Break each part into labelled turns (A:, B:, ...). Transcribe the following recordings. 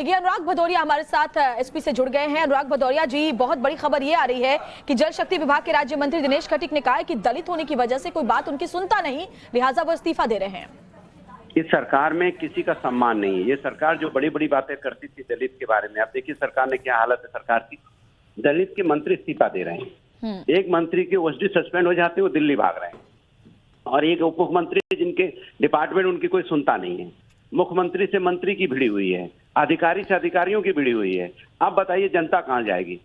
A: देखिए, अनुराग भदौरिया हमारे साथ एसपी से जुड़ गए हैं। अनुराग भदौरिया जी, बहुत बड़ी खबर ये आ रही है कि जल शक्ति विभाग के राज्य मंत्री दिनेश खटीक ने कहा है कि दलित होने की वजह से कोई बात उनकी सुनता नहीं, लिहाजा वो इस्तीफा दे रहे हैं।
B: इस सरकार में किसी का सम्मान नहीं है। ये सरकार जो बड़ी बड़ी बातें करती थी दलित के बारे में, अब देखिए सरकार ने क्या हालत है सरकार की। दलित के मंत्री इस्तीफा दे रहे हैं। एक मंत्री के ओएसडी सस्पेंड हो जाते हैं, वो दिल्ली भाग रहे हैं, और एक उप मुख्यमंत्री जिनके डिपार्टमेंट उनकी कोई सुनता नहीं है। मुख्यमंत्री से मंत्री की भिड़ी हुई है, अधिकारी से अधिकारियों की भिड़ी हुई है। अब बताइए जनता कहाँ जाएगी?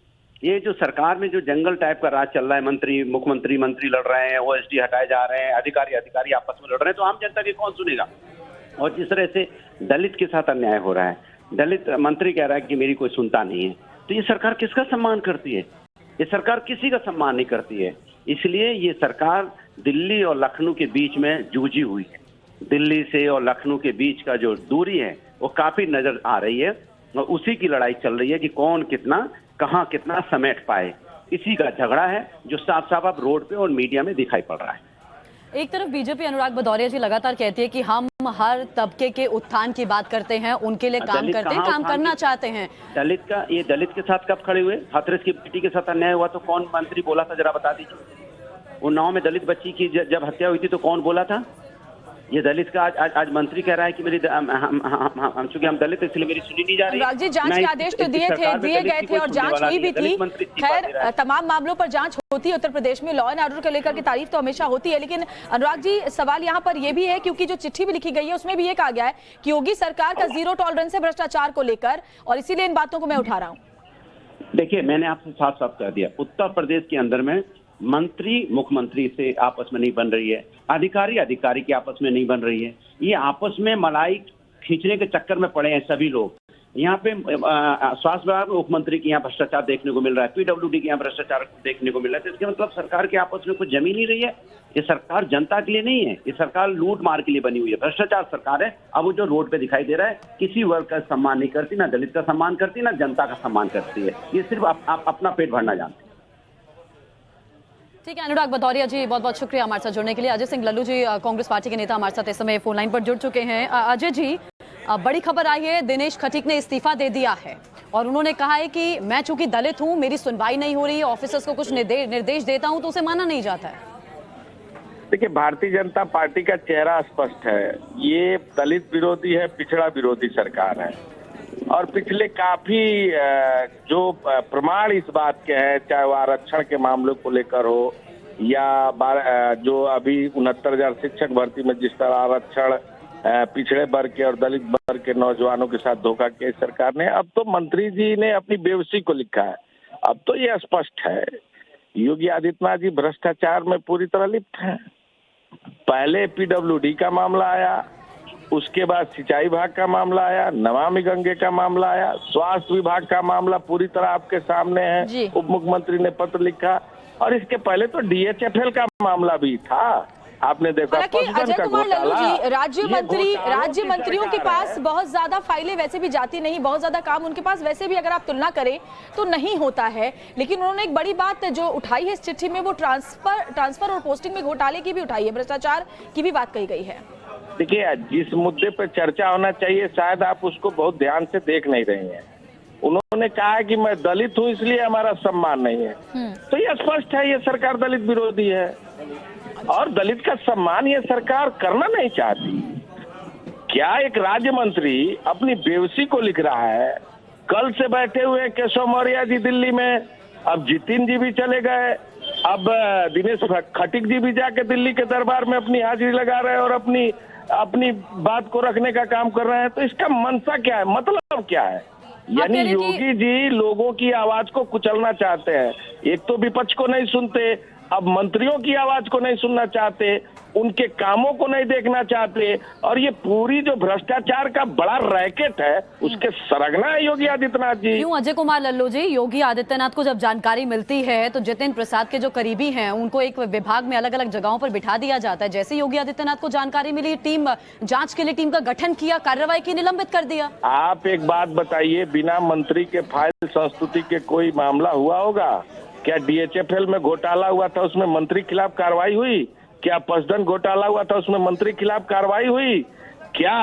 B: ये जो सरकार में जो जंगल टाइप का राज चल रहा है, मंत्री मंत्री लड़ रहे हैं, ओएसडी हटाए जा रहे हैं, अधिकारी आपस में लड़ रहे हैं, तो आम जनता की कौन सुनेगा? और जिस तरह से दलित के साथ अन्याय हो रहा है, दलित मंत्री कह रहा है कि मेरी कोई सुनता नहीं है, तो ये सरकार किसका सम्मान करती है? ये सरकार किसी का सम्मान नहीं करती है। इसलिए ये सरकार दिल्ली और लखनऊ के बीच में जूझी हुई है। दिल्ली से और लखनऊ के बीच का जो दूरी है वो काफी नजर आ रही है, और उसी की लड़ाई चल रही है कि कौन कितना कहां कितना समेट पाए। इसी का झगड़ा है जो साफ साफ अब रोड पे और मीडिया में दिखाई पड़ रहा है।
A: एक तरफ बीजेपी अनुराग भदौरिया जी लगातार कहती है कि हम हर तबके के उत्थान की बात करते हैं, उनके लिए काम करते हैं, काम करना चाहते हैं।
B: दलित के साथ कब खड़े हुए? हाथरस की बेटी के साथ अन्याय हुआ तो कौन मंत्री बोला था, जरा बता दीजिए। उन्नाव में दलित बच्ची की जब हत्या हुई थी तो कौन बोला था? ये दलित का आज मंत्री कह रहा है कि मेरी चूंकि हम दलित इसलिए मेरी सुनी नहीं जा रही।
A: अनुराग जी, जांच के आदेश तो दिए गए थे और जांच हुई भी थी। खैर, तमाम मामलों पर जांच होती है उत्तर प्रदेश में, लॉ एंड ऑर्डर को लेकर की तारीफ तो हमेशा होती है, लेकिन अनुराग जी सवाल यहाँ पर यह भी है, क्योंकि जो चिट्ठी भी लिखी गई है उसमें भी ये कहा गया है कि योगी सरकार का जीरो टॉलरेंस है भ्रष्टाचार को लेकर, और इसीलिए इन बातों को मैं उठा रहा हूँ।
B: देखिए, मैंने आपसे साफ साफ कह दिया, उत्तर प्रदेश के अंदर में मंत्री मुख्यमंत्री से आपस में नहीं बन रही है, अधिकारी की आपस में नहीं बन रही है। ये आपस में मलाई खींचने के चक्कर में पड़े हैं सभी लोग। यहाँ पे स्वास्थ्य विभाग में मुख्यमंत्री के यहाँ भ्रष्टाचार देखने को मिल रहा है, पीडब्ल्यूडी के यहाँ भ्रष्टाचार देखने को मिल रहा है। तो इसके मतलब सरकार के आपस में कुछ जमी नहीं रही है। ये सरकार जनता के लिए नहीं है, ये सरकार लूट मार के लिए बनी हुई है, भ्रष्टाचार सरकार है। अब वो जो रोड पे दिखाई दे रहा है, किसी वर्ग का सम्मान नहीं करती, ना दलित का सम्मान करती, ना जनता का सम्मान करती है। ये सिर्फ अपना पेट भरना जानती है।
A: ठीक है अनुराग भदौरिया जी, बहुत बहुत शुक्रिया हमारे साथ जुड़ने के लिए। अजय सिंह लल्लू जी, कांग्रेस पार्टी के नेता, हमारे साथ इस समय फोन लाइन पर जुड़ चुके हैं। अजय जी, बड़ी खबर आई है, दिनेश खटीक ने इस्तीफा दे दिया है और उन्होंने कहा है कि मैं चूंकि दलित हूं, मेरी सुनवाई नहीं हो रही है, ऑफिसर्स को कुछ निर्देश देता हूं तो उसे माना नहीं जाता है।
C: देखिए, भारतीय जनता पार्टी का चेहरा स्पष्ट है। ये दलित विरोधी है, पिछड़ा विरोधी सरकार है, और पिछले काफी जो प्रमाण इस बात के हैं, चाहे वो आरक्षण के मामलों को लेकर हो या जो अभी 69,000 शिक्षक भर्ती में जिस तरह आरक्षण पिछड़े वर्ग के और दलित वर्ग के नौजवानों के साथ धोखा किया सरकार ने, अब तो मंत्री जी ने अपनी बेवसी को लिखा है। अब तो ये स्पष्ट है, योगी आदित्यनाथ जी भ्रष्टाचार में पूरी तरह लिप्त हैं। पहले पीडब्ल्यूडी का मामला आया, उसके बाद सिंचाई विभाग का मामला आया, नमामि गंगे का मामला आया, स्वास्थ्य विभाग का मामला पूरी तरह आपके सामने है। उप मुख्यमंत्री ने पत्र लिखा, और इसके पहले तो डीएचएफएल का मामला भी था, आपने देखा।
A: अजय कुमार लल्लू जी, राज्य मंत्रियों के पास बहुत ज्यादा फाइलें वैसे भी जाती नहीं, बहुत ज्यादा काम उनके पास वैसे भी अगर आप तुलना करें तो नहीं होता है, लेकिन उन्होंने एक बड़ी बात जो उठाई है इस चिट्ठी में, वो ट्रांसफर और पोस्टिंग में घोटाले की भी उठाई है, भ्रष्टाचार की भी बात कही गई है।
C: देखिए, जिस मुद्दे पर चर्चा होना चाहिए शायद आप उसको बहुत ध्यान से देख नहीं रहे हैं। उन्होंने कहा है कि मैं दलित हूं इसलिए हमारा सम्मान नहीं है, तो ये स्पष्ट है ये सरकार दलित विरोधी है, और दलित का सम्मान ये सरकार करना नहीं चाहती। क्या एक राज्य मंत्री अपनी बेवसी को लिख रहा है? कल से बैठे हुए केशव मौर्य जी दिल्ली में, अब जितिन जी भी चले गए, अब दिनेश खटीक जी भी जाके दिल्ली के दरबार में अपनी हाजिरी लगा रहे हैं और अपनी बात को रखने का काम कर रहे हैं। तो इसका मंशा क्या है, मतलब क्या है? यानी योगी जी लोगों की आवाज को कुचलना चाहते हैं। एक तो विपक्ष को नहीं सुनते, अब मंत्रियों की आवाज को नहीं सुनना चाहते, उनके कामों को नहीं देखना चाहते, और ये पूरी जो भ्रष्टाचार का बड़ा रैकेट है उसके सरगना है योगी आदित्यनाथ जी।
A: क्यों अजय कुमार लल्लू जी, योगी आदित्यनाथ को जब जानकारी मिलती है तो जितिन प्रसाद के जो करीबी हैं उनको एक विभाग में अलग अलग जगहों पर बिठा दिया जाता है। जैसे योगी आदित्यनाथ को जानकारी मिली, टीम जांच के लिए टीम का गठन किया, कार्रवाई की, निलंबित कर दिया।
C: आप एक बात बताइए, बिना मंत्री के फाइल संस्तुति के कोई मामला हुआ होगा क्या? डीएचएफएल में घोटाला हुआ था, उसमें मंत्री खिलाफ कार्रवाई हुई क्या? पशुधन घोटाला हुआ था, उसमें मंत्री खिलाफ कार्रवाई हुई क्या?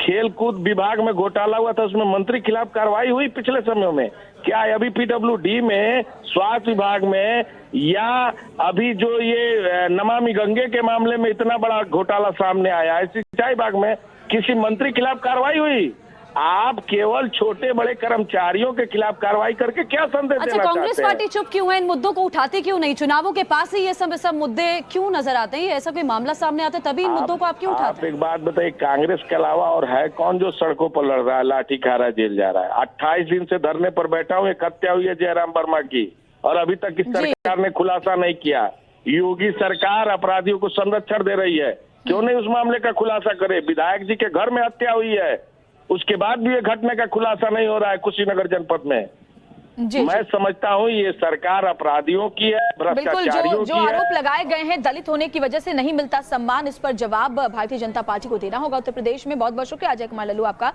C: खेल कूद विभाग में घोटाला हुआ था, उसमें मंत्री खिलाफ कार्रवाई हुई पिछले समय में? क्या अभी पीडब्ल्यूडी में, स्वास्थ्य विभाग में, या अभी जो ये नमामि गंगे के मामले में इतना बड़ा घोटाला सामने आया है, सिंचाई विभाग में किसी मंत्री खिलाफ कार्रवाई हुई? आप केवल छोटे बड़े कर्मचारियों के खिलाफ कार्रवाई करके क्या संदेश देना चाहते हैं?
A: कांग्रेस पार्टी चुप क्यों है? इन मुद्दों को उठाती क्यों नहीं? चुनावों के पास ही ये सब मुद्दे क्यों नजर आते हैं? ऐसा कोई मामला सामने आता है तभी इन मुद्दों को आप क्यों उठाते हैं?
C: आप एक बात बताइए, कांग्रेस के अलावा और है कौन जो सड़कों पर लड़ रहा है, लाठी खारा जेल जा रहा है? 28 दिन से धरने पर बैठा हूँ, एक हत्या हुई है जयराम वर्मा की, और अभी तक इस सरकार ने खुलासा नहीं किया। योगी सरकार अपराधियों को संरक्षण दे रही है, क्यों नहीं उस मामले का खुलासा करे? विधायक जी के घर में हत्या हुई है, उसके बाद भी ये घटना का खुलासा नहीं हो रहा है कुशीनगर जनपद में। मैं समझता हूँ ये सरकार अपराधियों की है, भ्रष्टाचारियों
A: जो आरोप लगाए गए हैं दलित होने की वजह से नहीं मिलता सम्मान, इस पर जवाब भारतीय जनता पार्टी को देना होगा उत्तर प्रदेश में। बहुत बहुत शुक्रिया अजय कुमार लल्लू आपका।